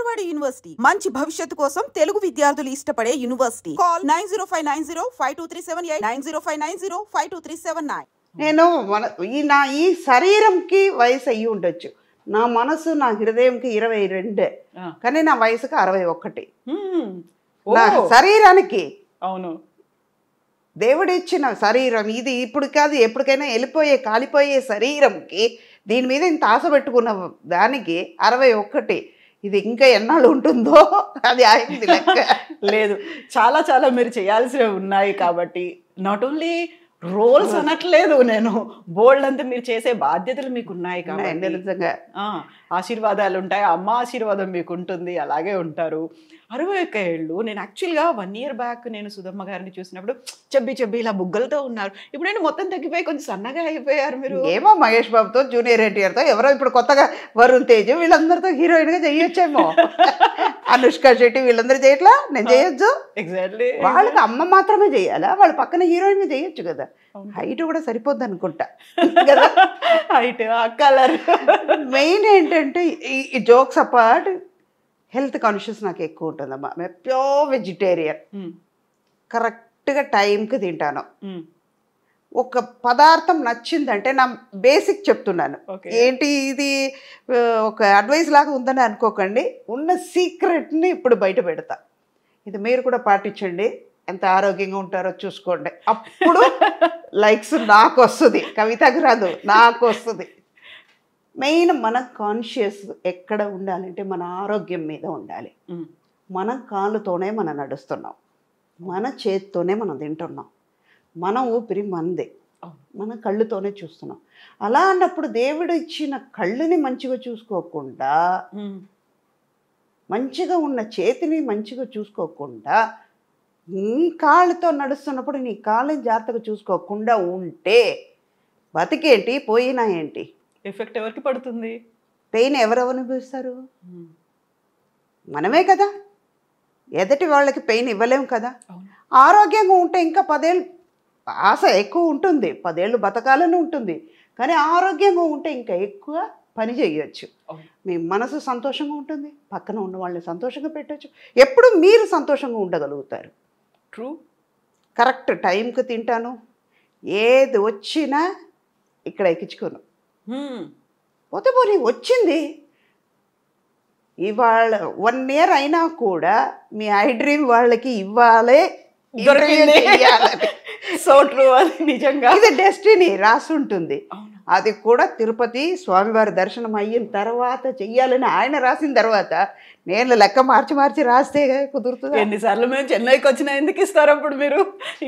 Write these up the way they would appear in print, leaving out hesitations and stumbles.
Vijayawada university మంచి భవిష్యత్తు కోసం తెలుగు విద్యార్థులు ఇష్టపడే యూనివర్సిటీ. కాల్ 9059052378 9059052379. నేను నా ఈ శరీరంకి వయసు అయ్యి ఉండొచ్చు, నా మనసు నా హృదయంకి 22, కానీ నా వయసుకి 61. నా శరీరానికి అవును దేవుడిచ్చిన శరీరం ఇది, ఇప్పుడు కాదు ఎప్పటికైనా వెళ్ళిపోయే కాలిపోయే శరీరంకి దీని మీద ఇంత ఆశ పెట్టుకున్న దానికి 61. ఇది ఇంకా ఎన్నాళ్ళు ఉంటుందో అది అయింది లెక్క. లేదు, చాలా చాలా మీరు చేయాల్సినవి ఉన్నాయి కాబట్టి నాట్ ఓన్లీ రోల్స్ అనట్లేదు, నేను బోల్డ్ అంతా మీరు చేసే బాధ్యతలు మీకు ఉన్నాయి కాబట్టి నిజంగా ఆశీర్వాదాలు ఉంటాయి, అమ్మ ఆశీర్వాదం మీకు ఉంటుంది, అలాగే ఉంటారు. 61 ఏళ్ళు. నేను యాక్చువల్గా 1 year బ్యాక్ నేను సుధమ్మ గారిని చూసినప్పుడు చెబ్బి ఇలా బుగ్గలతో ఉన్నారు. ఇప్పుడు నేను మొత్తం తగ్గిపోయి కొంచెం సన్నగా అయిపోయారు మీరు. ఏమో మహేష్ బాబుతో, జూనియర్ ఎన్టీఆర్తో, ఎవరో ఇప్పుడు కొత్తగా వరుణ్ తేజ్ వీళ్ళందరితో హీరోయిన్గా చేయొచ్చేమో. అనుష్క శెట్టి వీళ్ళందరూ చేయట్లా, నేను చేయొచ్చు. ఎగ్జాక్ట్లీ. వాళ్ళకి అమ్మ మాత్రమే చేయాలా, వాళ్ళ పక్కన హీరోయిన్ చేయొచ్చు కదా. హైట్ కూడా సరిపోద్ది అనుకుంటా కదా. Height, colour. మెయిన్ ఏంటంటే ఈ జోక్స్ అపార్ట్, హెల్త్ కాన్షియస్ నాకు ఎక్కువ ఉంటుందమ్మా. మేము ప్యూర్ వెజిటేరియన్, కరెక్ట్గా టైంకి తింటాను. ఒక పదార్థం నచ్చిందంటే నా బేసిక్ చెప్తున్నాను, ఏంటి ఇది ఒక అడ్వైస్ లాగా ఉందని అనుకోకండి, ఉన్న సీక్రెట్ని ఇప్పుడు బయట పెడతా. ఇది మీరు కూడా పాటించండి, ఎంత ఆరోగ్యంగా ఉంటారో చూసుకోండి. అప్పుడు లైక్స్ నాకు వస్తుంది, కవితకు రాదు, నాకు వస్తుంది. మెయిన్ మన కాన్షియస్ ఎక్కడ ఉండాలంటే మన ఆరోగ్యం మీద ఉండాలి. మన కాళ్ళతోనే మనం నడుస్తున్నాం, మన చేతితోనే మనం తింటున్నాం, మన ఊపిరి మనదే, మన కళ్ళుతోనే చూస్తున్నాం. అలా అన్నప్పుడు దేవుడు ఇచ్చిన కళ్ళుని మంచిగా చూసుకోకుండా, మంచిగా ఉన్న చేతిని మంచిగా చూసుకోకుండా, నీ కాళ్ళతో నడుస్తున్నప్పుడు నీ కాళ్ళని జాగ్రత్తగా చూసుకోకుండా ఉంటే బతికేంటి, పోయినా ఏంటి? ఎఫెక్ట్ ఎవరికి పడుతుంది? పెయిన్ ఎవరెవరు అనుభవిస్తారు? మనమే కదా. ఎదటి వాళ్ళకి పెయిన్ ఇవ్వలేము కదా. ఆరోగ్యంగా ఉంటే ఇంకా 10 ఏళ్ళు ఆశ ఎక్కువ ఉంటుంది, 10 ఏళ్ళు బతకాలని ఉంటుంది, కానీ ఆరోగ్యంగా ఉంటే ఇంకా ఎక్కువ పని చేయొచ్చు. మీ మనసు సంతోషంగా ఉంటుంది, పక్కన ఉన్న వాళ్ళని సంతోషంగా పెట్టచ్చు, ఎప్పుడు మీరు సంతోషంగా ఉండగలుగుతారు. ట్రూ. కరెక్ట్ టైంకి తింటాను, ఏది వచ్చినా ఇక్కడ ఎక్కించుకోను. పోతే పోనీ వచ్చింది, ఇవాళ 1 year అయినా కూడా మీ ఐ డ్రీమ్ వాళ్ళకి ఇవ్వాలి, సో ట్రూ. అది నిజంగా ఇది డెస్టినీ రాసి ఉంటుంది. అది కూడా తిరుపతి స్వామివారి దర్శనం అయిన తర్వాత చెయ్యాలని ఆయన రాసిన తర్వాత నేను లెక్క మార్చి రాస్తే కుదురుతుంది. ఎన్నిసార్లు మేము చెన్నైకి వచ్చినా ఎందుకు ఇస్తారు అప్పుడు? మీరు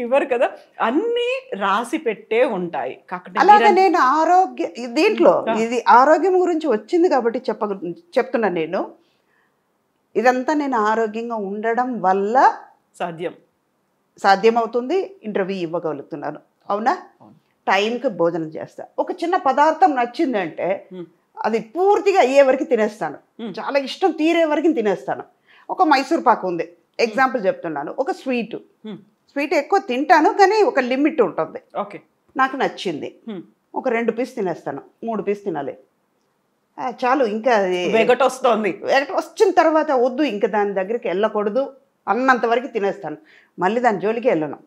ఇవ్వరు కదా. అన్నీ రాసి పెట్టే ఉంటాయి. అలాగే నేను దీంట్లో ఇది ఆరోగ్యం గురించి వచ్చింది కాబట్టి చెప్తున్నాను. నేను ఇదంతా నేను ఆరోగ్యంగా ఉండడం వల్ల సాధ్యమవుతుంది, ఇంటర్వ్యూ ఇవ్వగలుగుతున్నాను. అవునా? టైంకి భోజనం చేస్తా. ఒక చిన్న పదార్థం నచ్చిందంటే అది పూర్తిగా అయ్యే వరకు తినేస్తాను, చాలా ఇష్టం తీరే వరకు తినేస్తాను. ఒక మైసూర్ పాకు ఉంది, ఎగ్జాంపుల్ చెప్తున్నాను. ఒక స్వీట్ ఎక్కువ తింటాను, కానీ ఒక లిమిట్ ఉంటుంది. ఓకే, నాకు నచ్చింది, ఒక 2 పీస్ తినేస్తాను, 3 పీస్ తినాలి చాలు. ఇంకా వెగట్ వస్తుంది, వెగట్ వచ్చిన తర్వాత వద్దు, ఇంకా దాని దగ్గరికి వెళ్ళకూడదు అన్నంత వరకు తినేస్తాను, మళ్ళీ దాని జోలికి వెళ్ళను.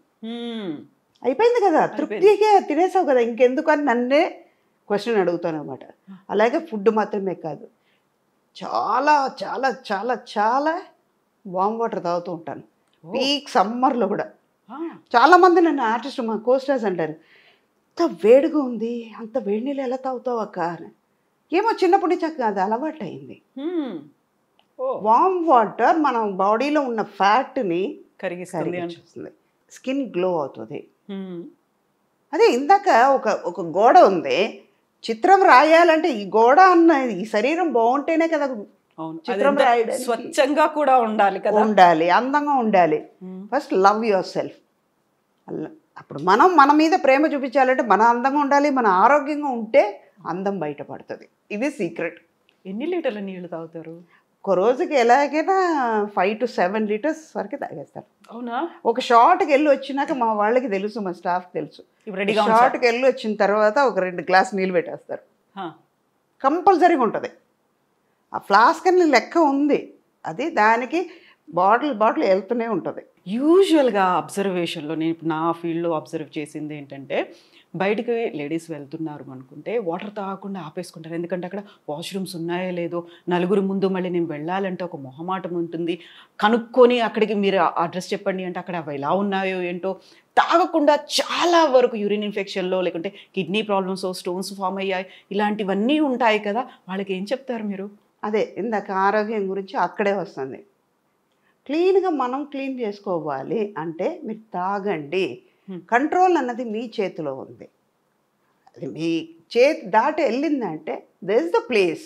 అయిపోయింది కదా, తృప్తిగా తినేసావు కదా, ఇంకెందుకు అని నన్నే క్వశ్చన్ అడుగుతాను అనమాట. అలాగే ఫుడ్ మాత్రమే కాదు, చాలా చాలా చాలా చాలా వామ్ వాటర్ తాగుతూ ఉంటాను. పీక్ సమ్మర్లో కూడా చాలామంది నన్ను ఆర్టిస్ట్, మా కోస్టార్స్ అంటారు, అంత వేడిగా ఉంది, అంత వేడి నీళ్ళు ఎలా తాగుతావు అక్క అని. ఏమో చిన్నప్పటి నుంచి అది అలవాటు అయింది. వామ్ వాటర్ మన బాడీలో ఉన్న ఫ్యాట్ని కరిగిస్తుంది, స్కిన్ గ్లో అవుతుంది. అదే ఇందాక ఒక గోడ ఉంది, చిత్రం రాయాలంటే ఈ గోడ అన్న ఈ శరీరం బాగుంటేనే కదా చిత్రం రాయడం. స్వచ్ఛంగా కూడా ఉండాలి కదా, ఉండాలి, అందంగా ఉండాలి. First love your self. అప్పుడు మన మీద ప్రేమ చూపించాలంటే మన అందంగా ఉండాలి, మన ఆరోగ్యంగా ఉంటే అందం బయటపడుతుంది. ఇది సీక్రెట్. ఎన్ని లీటర్ల నీళ్లు తాగుతారు? ఒక రోజుకి ఎలాగైనా 5 to 7 లీటర్స్ వరకు తాగేస్తారు. అవునా? ఒక షార్ట్కి వెళ్ళి వచ్చినాక మా వాళ్ళకి తెలుసు, మా స్టాఫ్కి తెలుసు, షార్ట్కి వెళ్ళి వచ్చిన తర్వాత ఒక 2 గ్లాస్ నీళ్ళు పెట్టేస్తారు, కంపల్సరీగా ఉంటుంది. ఆ ఫ్లాస్క్ అని లెక్క ఉంది, అది దానికి బాటిల్ వెళ్తూనే ఉంటుంది. యూజువల్గా అబ్జర్వేషన్లో నేను నా ఫీల్డ్లో అబ్జర్వ్ చేసింది ఏంటంటే, బయటికి లేడీస్ వెళ్తున్నారు అనుకుంటే వాటర్ తాగకుండా ఆపేసుకుంటారు. ఎందుకంటే అక్కడ వాష్రూమ్స్ ఉన్నాయో లేదో, నలుగురు ముందు మళ్ళీ నేను వెళ్ళాలంటే ఒక మొహమాటం ఉంటుంది. కనుక్కొని అక్కడికి మీరు అడ్రస్ చెప్పండి అంటే అక్కడ అవి ఎలా ఉన్నాయో ఏంటో, తాగకుండా చాలా వరకు యూరిన్ ఇన్ఫెక్షన్లో లేకుంటే కిడ్నీ ప్రాబ్లమ్స్, స్టోన్స్ ఫామ్ అయ్యాయి, ఇలాంటివన్నీ ఉంటాయి కదా. వాళ్ళకి ఏం చెప్తారు మీరు? అదే ఇందాక ఆరోగ్యం గురించి అక్కడే వస్తుంది. క్లీన్గా మనం క్లీన్ చేసుకోవాలి అంటే మీరు తాగండి. కంట్రోల్ అన్నది మీ చేతిలో ఉంది. అది మీ చేతి దాటి వెళ్ళిందంటే దిస్ ఇస్ ద ప్లేస్,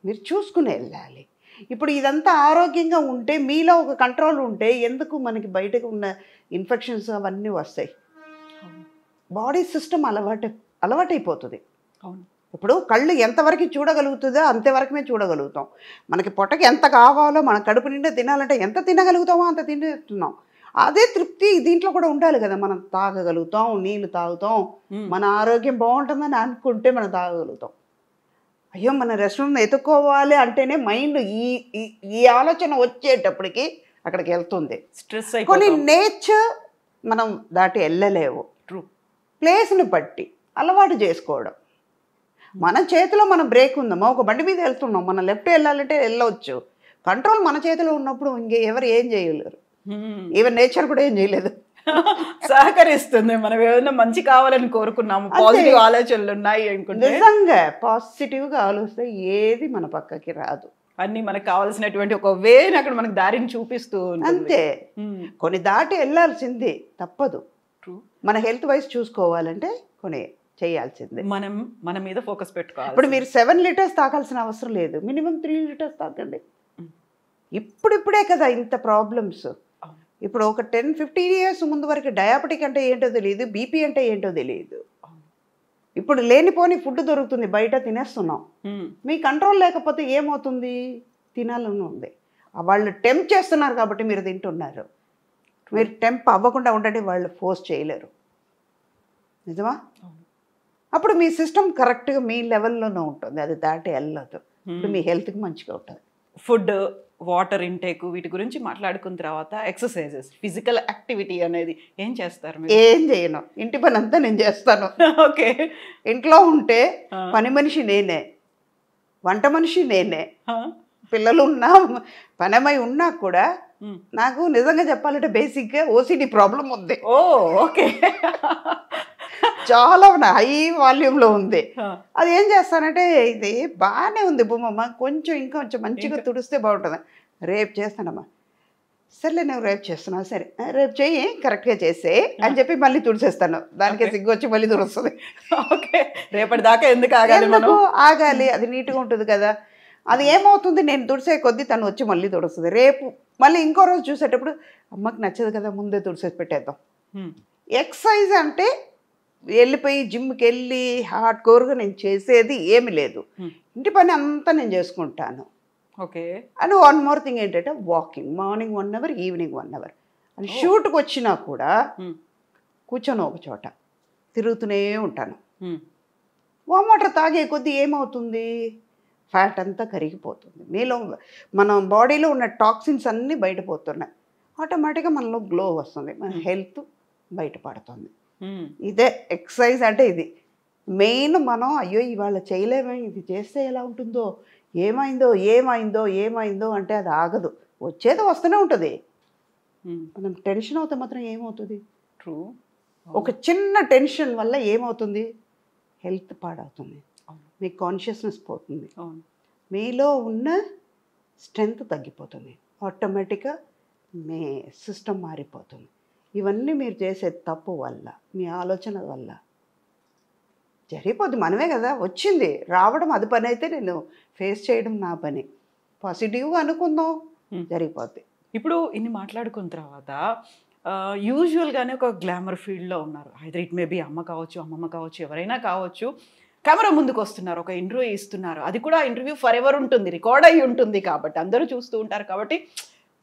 మీరు చూసుకుని వెళ్ళాలి. ఇప్పుడు ఇదంతా ఆరోగ్యంగా ఉంటే, మీలో ఒక కంట్రోల్ ఉంటే ఎందుకు మనకి బయటకు ఉన్న ఇన్ఫెక్షన్స్ అవన్నీ వస్తాయి. బాడీ సిస్టమ్ అలవాటైపోతుంది. అవును. ఇప్పుడు కళ్ళు ఎంతవరకు చూడగలుగుతుందో అంతవరకుమే చూడగలుగుతాం. మనకి పొట్టకి ఎంత కావాలో, మన కడుపు నిండా తినాలంటే ఎంత తినగలుగుతామో అంత తింటున్నాం. అదే తృప్తి దీంట్లో కూడా ఉండాలి కదా. మనం తాగగలుగుతాం, నీళ్ళు తాగుతాం, మన ఆరోగ్యం బాగుంటుందని అనుకుంటే మనం తాగగలుగుతాం. అయ్యో మన రెస్టారెంట్ ఎత్తుక్కోవాలి అంటేనే మైండ్ ఈ ఆలోచన వచ్చేటప్పటికి అక్కడికి వెళ్తుంది. స్ట్రెస్ కొన్ని నేచర్ మనం దాటి వెళ్ళలేవు. ట్రూ. ప్లేస్ని బట్టి అలవాటు చేసుకోవడం. మన చేతిలో మన బ్రేక్ ఉందమ్మా. ఒక బండి మీద వెళ్తున్నాం, మనం లెఫ్ట్ వెళ్ళాలంటే వెళ్ళవచ్చు. కంట్రోల్ మన చేతిలో ఉన్నప్పుడు ఎవరు ఏం చేయలేరు. ఈవెన్ నేచర్ కూడా ఏం చేయలేదు, సహకరిస్తుంది. మనం ఏదైనా మంచి కావాలని కోరుకున్నాము, పాజిటివ్ ఆలోచనలు ఉన్నాయి అనుకుంటే, నిజంగా పాజిటివ్గా ఆలోచిస్తే ఏది మన పక్కకి రాదు. అన్ని మనకు కావాల్సినటువంటి ఒక వేని అక్కడ మనకు దారిని చూపిస్తూ అంతే. కొన్ని దాటి వెళ్ళాల్సిందే, తప్పదు. మన హెల్త్ వైజ్ చూసుకోవాలంటే కొన్ని చేయాల్సిందే. మన మీద ఫోకస్ పెట్టుకోవాలి. ఇప్పుడు మీరు 7 లీటర్స్ తాగాల్సిన అవసరం లేదు, మినిమం 3 లీటర్స్ తాగండి. ఇప్పుడిప్పుడే కదా ఇంత ప్రాబ్లమ్స్. ఇప్పుడు ఒక 10-15 ఇయర్స్ ముందు వరకు డయాబెటిక్ అంటే ఏంటో తెలియదు, బీపీ అంటే ఏంటో తెలియదు. ఇప్పుడు లేనిపోని ఫుడ్ దొరుకుతుంది, బయట తినేస్తున్నాం. మీ కంట్రోల్ లేకపోతే ఏమవుతుంది? తినాలని ఉంది. వాళ్ళు టెంప్ట్ చేస్తున్నారు కాబట్టి మీరు తింటున్నారు. మీరు టెంప్ అవ్వకుండా ఉండండి, వాళ్ళు ఫోర్స్ చేయలేరు. నిజమా? అప్పుడు మీ సిస్టమ్ కరెక్ట్గా మీ లెవెల్లోనే ఉంటుంది, అది దాటి వెళ్ళదు. ఇప్పుడు మీ హెల్త్కి మంచిగా ఉంటుంది. ఫుడ్, వాటర్ ఇంటేక్ వీటి గురించి మాట్లాడుకున్న తర్వాత ఎక్సర్సైజెస్, ఫిజికల్ యాక్టివిటీ అనేది ఏం చేస్తారు మీరు? ఏం చేయను, ఇంటి పని అంతా నేను చేస్తాను. ఓకే. ఇంట్లో ఉంటే పని మనిషి నేనే, వంట మనిషి నేనే. పిల్లలు ఉన్నా పనమై ఉన్నా కూడా నాకు నిజంగా చెప్పాలంటే బేసిక్గా ఓసిడి ప్రాబ్లం ఉంది. ఓ ఓకే. చాలా హై వాల్యూమ్లో ఉంది. అది ఏం చేస్తానంటే, ఇది బాగానే ఉంది భూమమ్మ, కొంచెం ఇంకొంచెం మంచిగా తుడిస్తే బాగుంటుంది. రేపు చేస్తానమ్మా. సర్లే నువ్వు రేపు చేస్తున్నావు, సరే రేపు చెయ్యి, కరెక్ట్గా చేసే అని చెప్పి మళ్ళీ తుడిసేస్తాను. దానికే సిగ్గు వచ్చి మళ్ళీ తుడుస్తుంది. ఓకే. రేపటి దాకా ఎందుకు ఆగాలి? ఎందుకు ఆగాలి? అది నీట్గా ఉంటుంది కదా. అది ఏమవుతుంది, నేను తుడిసే కొద్దీ తను వచ్చి మళ్ళీ తుడుస్తుంది. రేపు మళ్ళీ ఇంకో రోజు చూసేటప్పుడు అమ్మకి నచ్చదు కదా, ముందే తుడిసేసి పెట్టేద్దాం. ఎక్సర్సైజ్ అంటే వెళ్ళిపోయి జిమ్కి వెళ్ళి హార్డ్ కోర్గా నేను చేసేది ఏమి లేదు. ఇంటి పని అంతా నేను చేసుకుంటాను. Okay. And one more thing ఏంటంటే walking, morning 1 hour, evening 1 hour. అని షూట్కి వచ్చినా కూడా కూర్చొని ఒక చోట తిరుగుతూనే ఉంటాను. వామ్ వాటర్ తాగే కొద్దీ ఏమవుతుంది, ఫ్యాట్ అంతా కరిగిపోతుంది. మీలో మన బాడీలో ఉన్న టాక్సిన్స్ అన్నీ బయటపోతున్నాయి. ఆటోమేటిక్గా మనలో గ్లో వస్తుంది, మన హెల్త్ బయటపడుతుంది. ఇదే ఎక్సర్సైజ్ అంటే. ఇది మెయిన్. మనం అయ్యో ఇవాళ చేయలేమే, ఇది చేస్తే ఎలా ఉంటుందో, ఏమైందో అంటే అది ఆగదు, వచ్చేది వస్తూనే ఉంటుంది. మనం టెన్షన్ అవుతే మాత్రం ఏమవుతుంది? ట్రూ. ఒక చిన్న టెన్షన్ వల్ల ఏమవుతుంది, హెల్త్ పాడవుతుంది, మీ కాన్షియస్నెస్ పోతుంది, మీలో ఉన్న స్ట్రెంగ్త్ తగ్గిపోతుంది, ఆటోమేటిక్గా మీ సిస్టమ్ మారిపోతుంది. ఇవన్నీ మీరు చేసే తప్పు వల్ల, మీ ఆలోచన వల్ల జరిగిపోద్ది. మనమే కదా వచ్చింది, రావడం అది పని అయితే నేను ఫేస్ చేయడం నా పని. పాజిటివ్గా అనుకుందాం, జరిగిపోద్ది. ఇప్పుడు ఇన్ని మాట్లాడుకున్న తర్వాత యూజువల్గానే ఒక గ్లామర్ ఫీల్డ్లో ఉన్నారు. ఐదర్ ఇట్ మే బీ అమ్మ కావచ్చు, అమ్మమ్మ కావచ్చు, ఎవరైనా కావచ్చు. కెమెరా ముందుకు వస్తున్నారు, ఒక ఇంటర్వ్యూ ఇస్తున్నారు. అది కూడా ఇంటర్వ్యూ ఫర్ ఎవర్ ఉంటుంది, రికార్డ్ అయ్యి ఉంటుంది కాబట్టి అందరూ చూస్తూ ఉంటారు. కాబట్టి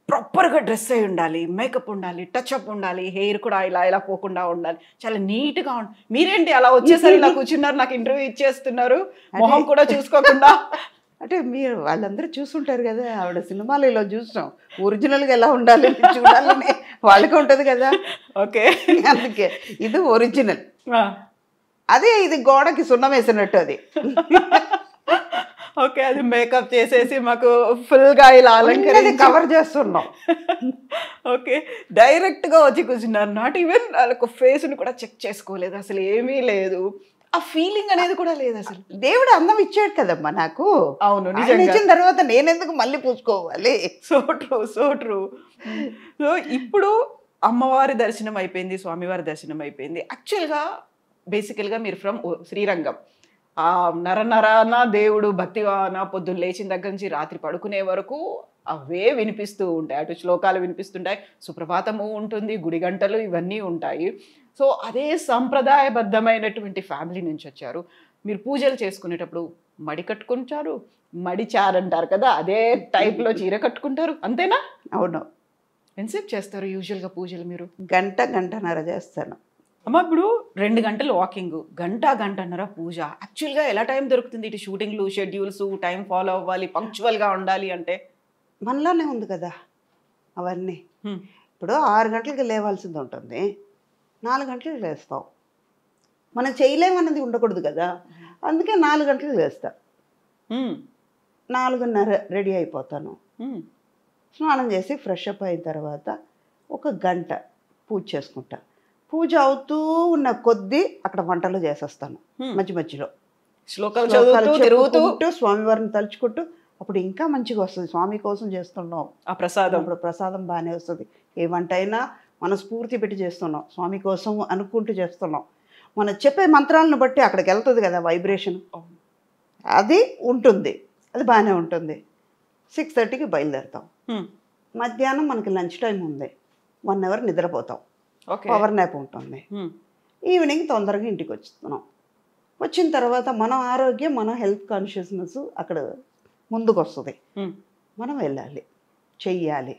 ప్రాపర్గా డ్రెస్ అయి ఉండాలి, మేకప్ ఉండాలి, టచ్అప్ ఉండాలి, హెయిర్ కూడా ఇలా పోకుండా ఉండాలి, చాలా నీట్గా ఉండాలి. మీరేంటి అలా వచ్చేసరి ఇలా కూర్చున్నారు, నాకు ఇంటర్వ్యూ ఇచ్చేస్తున్నారు, మొహం కూడా చూసుకోకుండా? అంటే మీరు వాళ్ళందరూ చూసుంటారు కదా, ఆవిడ సినిమాలు ఇలా చూసాం, ఒరిజినల్గా ఎలా ఉండాలి చూడాలని వాళ్ళకి ఉంటుంది కదా. ఓకే. అందుకే ఇది ఒరిజినల్, అదే ఇది గోడకి సున్నం వేసినట్టు అది. ఓకే, అది మేకప్ చేసేసి మాకు ఫుల్గా ఇలా అలంకరించి కవర్ చేస్తున్నాం. ఓకే, డైరెక్ట్గా వచ్చి కూర్చున్నారు. నాట్ ఈవెన్ వాళ్ళకు ఫేస్ని కూడా చెక్ చేసుకోలేదు, అసలు ఏమీ లేదు, ఆ ఫీలింగ్ అనేది కూడా లేదు అసలు. దేవుడు అందం ఇచ్చాడు కదమ్మా నాకు. అవును, ఆయన నిజంగా ఇచ్చిన తర్వాత నేనెందుకు మళ్ళీ పూసుకోవాలి. So true, so true. So ఇప్పుడు అమ్మవారి దర్శనం అయిపోయింది, స్వామివారి దర్శనం అయిపోయింది. యాక్చువల్గా బేసికల్గా మీరు ఫ్రమ్ శ్రీరంగం, ఆ నరనరాన దేవుడు భక్తివాన పొద్దున్న లేచిన దగ్గర నుంచి రాత్రి పడుకునే వరకు అవే వినిపిస్తూ ఉంటాయి. అటు శ్లోకాలు వినిపిస్తుంటాయి, సుప్రభాతము ఉంటుంది, గుడి గంటలు ఇవన్నీ ఉంటాయి. సో అదే సంప్రదాయబద్ధమైనటువంటి ఫ్యామిలీ నుంచి వచ్చారు. మీరు పూజలు చేసుకునేటప్పుడు మడి కట్టుకుంటారు, మడి చారు అంటారు కదా, అదే టైప్లో చీర కట్టుకుంటారు, అంతేనా? అవును. ఎంతసేపు చేస్తారు యూజువల్గా పూజలు మీరు? గంటన్నర చేస్తాను అమ్మ. ఇప్పుడు 2 గంటలు వాకింగ్, గంటన్నర పూజ. యాక్చువల్గా ఎలా టైం దొరుకుతుంది? ఇటు షూటింగ్లు, షెడ్యూల్స్, టైం ఫాలో అవ్వాలి, పంక్చువల్గా ఉండాలి అంటే మనలోనే ఉంది కదా అవన్నీ. ఇప్పుడు 6 గంటలకి లేవాల్సింది ఉంటుంది, 4 గంటలకు లేస్తాం. మనం చేయలేమన్నది ఉండకూడదు కదా, అందుకే 4 గంటలకు లేస్తాం. 4:30 రెడీ అయిపోతాను. స్నానం చేసి ఫ్రెష్ అప్ అయిన తర్వాత ఒక గంట పూజ చేసుకుంటా. పూజ అవుతూ ఉన్న కొద్దీ అక్కడ వంటలు చేసేస్తాను. మధ్య మధ్యలో శ్లోకాలు చదువుతూ స్వామివారిని తలుచుకుంటూ, అప్పుడు ఇంకా మంచిగా వస్తుంది. స్వామి కోసం చేస్తున్నాం ఆ ప్రసాదం, అప్పుడు ప్రసాదం బాగానే వస్తుంది. ఏ వంట అయినా మన స్ఫూర్తి పెట్టి చేస్తున్నాం, స్వామి కోసం అనుకుంటూ చేస్తున్నాం. మనం చెప్పే మంత్రాలను బట్టి అక్కడికి వెళ్తుంది కదా వైబ్రేషన్, అది ఉంటుంది, అది బాగానే ఉంటుంది. 6:30కి బయలుదేరుతాం. మధ్యాహ్నం మనకి లంచ్ టైం ఉంది, 1 అవర్ నిద్రపోతాం, పవర్ నాప్ ఉంటుంది. ఈవినింగ్ తొందరగా ఇంటికి వచ్చుతున్నాం. వచ్చిన తర్వాత మన ఆరోగ్యం, మన హెల్త్ కాన్షియస్నెస్ అక్కడ ముందుకు వస్తుంది. మనం వెళ్ళాలి, చెయ్యాలి.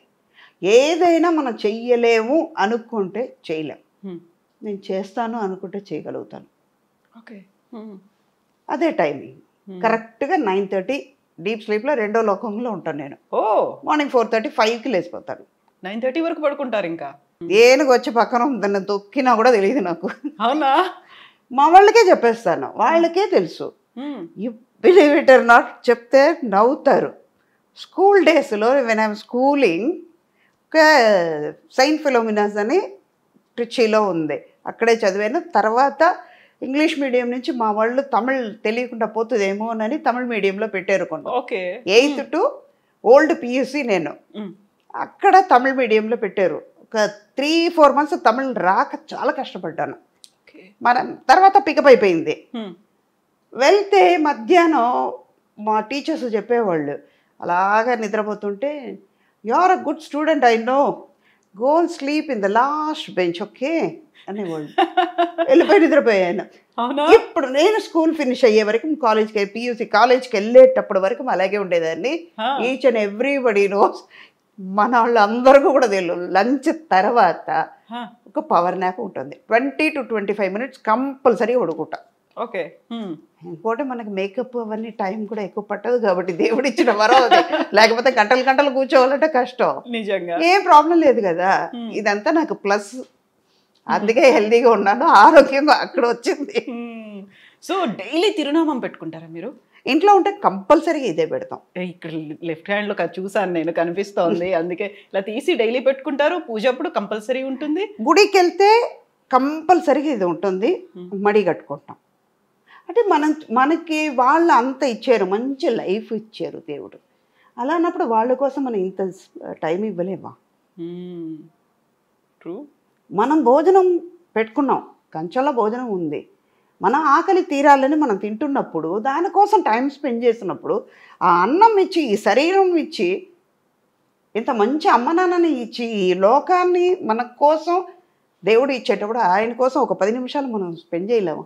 ఏదైనా మనం చెయ్యలేము అనుకుంటే చేయలేం, నేను చేస్తాను అనుకుంటే చేయగలుగుతాను. ఓకే, అదే టైమింగ్ కరెక్ట్గా 9:30 డీప్ స్లీప్లో రెండో లోకంలో ఉంటాను నేను. మార్నింగ్ 4:30, 5కి లేచిపోతాను. 9:30 వరకు పడుకుంటారు ఇంకా? ఏనుగు వచ్చి పక్కన ఉందని తొక్కినా కూడా తెలియదు నాకు. అవునా? మా వాళ్ళకే చెప్పేస్తాను, వాళ్ళకే తెలుసు. You believe it or not, చెప్తే నవ్వుతారు. స్కూల్ డేస్లో వెన్ ఐఎమ్ స్కూలింగ్, ఒక సెయింట్ ఫిలోమినాస్ అని ట్రిచీలో ఉంది, అక్కడే చదివాను. తర్వాత ఇంగ్లీష్ మీడియం నుంచి మా వాళ్ళు తమిళ్ తెలియకుండా పోతుందేమో అని తమిళ్ మీడియంలో పెట్టారు కొన్ని. Okay, 8th to old PUC నేను అక్కడ తమిళ్ మీడియంలో పెట్టారు. ఒక 3-4 months తమిళ్ రాక చాలా కష్టపడ్డాను. మనం తర్వాత పికప్ అయిపోయింది. వెళ్తే మధ్యాహ్నం మా టీచర్స్ చెప్పేవాళ్ళు, అలాగా నిద్రపోతుంటే, you are a good student, I know, go and sleep in the last bench, okay అనేవాళ్ళు. వెళ్ళిపోయి నిద్రపోయాను. ఇప్పుడు నేను స్కూల్ ఫినిష్ అయ్యే వరకు, కాలేజ్కి పియూసీ కాలేజ్కి వెళ్ళేటప్పటి వరకు అలాగే ఉండేదాన్ని. ఈచ్ అండ్ ఎవ్రీబడి నోస్, మన వాళ్ళు అందరికీ కూడా తెలియదు. లంచ్ తర్వాత ఒక పవర్ నాప్ ఉంటుంది, 20 to 25 minutes కంపల్సరీగా పడుకుంటా. ఓకే. ఇంకోటి మనకి మేకప్ అవన్నీ టైం కూడా ఎక్కువ పట్టదు కాబట్టి దేవుడు ఇచ్చిన వరం అది. లేకపోతే గంటలు కూర్చోవాలంటే కష్టం. నిజంగా ఏం ప్రాబ్లం లేదు కదా, ఇదంతా నాకు ప్లస్. అందుకే హెల్దీగా ఉన్నాను, ఆరోగ్యంగా అక్కడ వచ్చింది. సో డైలీ తిరునామం పెట్టుకుంటారా మీరు? ఇంట్లో ఉంటే కంపల్సరీగా ఇదే పెడతాం. ఇక్కడ లెఫ్ట్ హ్యాండ్లో చూసాను నేను, కనిపిస్తోంది, అందుకే ఇలా తీసి డైలీ పెట్టుకుంటారు. పూజ అప్పుడు కంపల్సరీ ఉంటుంది. గుడికి వెళ్తే కంపల్సరీగా ఇది ఉంటుంది, మడి కట్టుకుంటాం. అంటే మనకి వాళ్ళు అంత ఇచ్చారు, మంచి లైఫ్ ఇచ్చారు దేవుడు. అలా అన్నప్పుడు వాళ్ళ కోసం మనం ఇంత టైం ఇవ్వలేమా? ట్రూ. మనం భోజనం పెట్టుకున్నాం, కంచెలో భోజనం ఉంది, మన ఆకలి తీరాలని మనం తింటున్నప్పుడు, దానికోసం టైం స్పెండ్ చేసినప్పుడు, ఆ అన్నం ఇచ్చి, ఈ శరీరం ఇచ్చి, ఇంత మంచి అమ్మ నాన్నని ఇచ్చి, ఈ లోకాన్ని మన కోసం దేవుడు ఇచ్చేటప్పుడు ఆయన కోసం ఒక 10 నిమిషాలు మనం స్పెండ్ చేయలేము.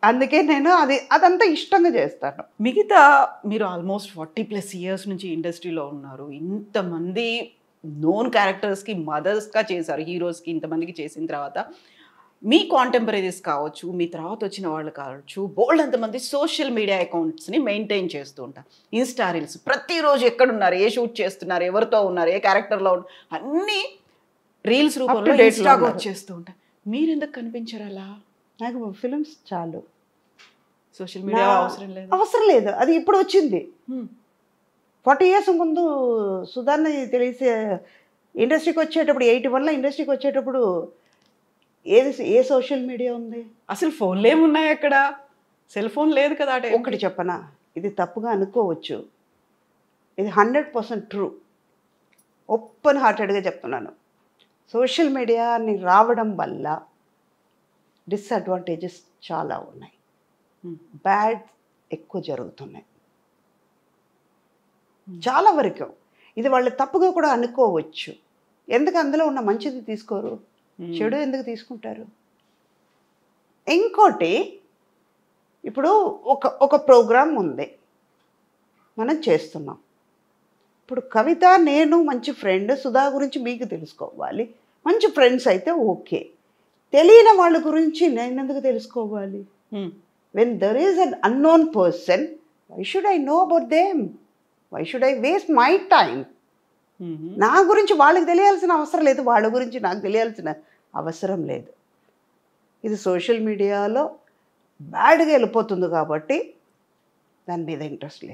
అందుకే నేను అదంతా ఇష్టంగా చేస్తాను. మిగతా మీరు ఆల్మోస్ట్ 40+ years నుంచి ఇండస్ట్రీలో ఉన్నారు, ఇంతమంది నోన్ క్యారెక్టర్స్కి మదర్స్గా చేశారు, హీరోస్కి ఇంతమందికి చేసిన తర్వాత మీ కాంటెంపరీస్ కావచ్చు, మీ తర్వాత వచ్చిన వాళ్ళు కావచ్చు, బోల్డ్ అంతమంది సోషల్ మీడియా అకౌంట్స్ని మెయింటైన్ చేస్తూ ఉంటారు. ఇన్స్టా రీల్స్ ప్రతిరోజు ఎక్కడున్నారు, ఏ షూట్ చేస్తున్నారు, ఎవరితో ఉన్నారు, ఏ క్యారెక్టర్లో ఉన్నారు, అన్నీ రీల్స్ రూపంలో date లో ఇన్స్టాగా ఉన్నారు. వచ్చేస్తూ ఉంటారు. మీరు ఎందుకు కనిపించరు అలా? నాకు ఫిలిమ్స్ చాలు, సోషల్ మీడియా అవసరం లేదు. అవసరం లేదు. అది ఇప్పుడు వచ్చింది. 40 years ముందు సుధాన్ని తెలిసే ఇండస్ట్రీకి వచ్చేటప్పుడు 81లో ఇండస్ట్రీకి వచ్చేటప్పుడు ఏ సోషల్ మీడియా ఉంది? అసలు ఫోన్లు ఏమున్నాయి అక్కడ? సెల్ ఫోన్ లేదు కదా. ఒకటి చెప్పనా, ఇది తప్పుగా అనుకోవచ్చు, ఇది 100% ట్రూ. ఓపెన్ హార్టెడ్గా చెప్తున్నాను. సోషల్ మీడియాని రావడం వల్ల డిసడ్వాంటేజెస్ చాలా ఉన్నాయి, బ్యాడ్ ఎక్కువ జరుగుతున్నాయి చాలా వరకు. ఇది వాళ్ళు తప్పుగా కూడా అనుకోవచ్చు. ఎందుకు అందులో ఉన్న మంచిది తీసుకోరు, చెడు ఎందుకు తీసుకుంటారు? ఇంకోటి, ఇప్పుడు ఒక ప్రోగ్రాం ఉంది, మనం చేస్తున్నాం. ఇప్పుడు కవిత నేను మంచి ఫ్రెండ్, సుధా గురించి మీకు తెలుసుకోవాలి, మంచి ఫ్రెండ్స్ అయితే ఓకే. తెలియని వాళ్ళ గురించి నేను ఎందుకు తెలుసుకోవాలి? When there is an unknown person, why should I know about them? Why should I waste my time? నా గురించి వాళ్ళకి తెలియాల్సిన అవసరం లేదు, వాళ్ళ గురించి నాకు తెలియాల్సిన అవసరం లేదు. ఇది సోషల్ మీడియాలో బ్యాడ్గా వెళ్ళిపోతుంది కాబట్టి దాని మీద ఇంట్రెస్ట్ లేదు.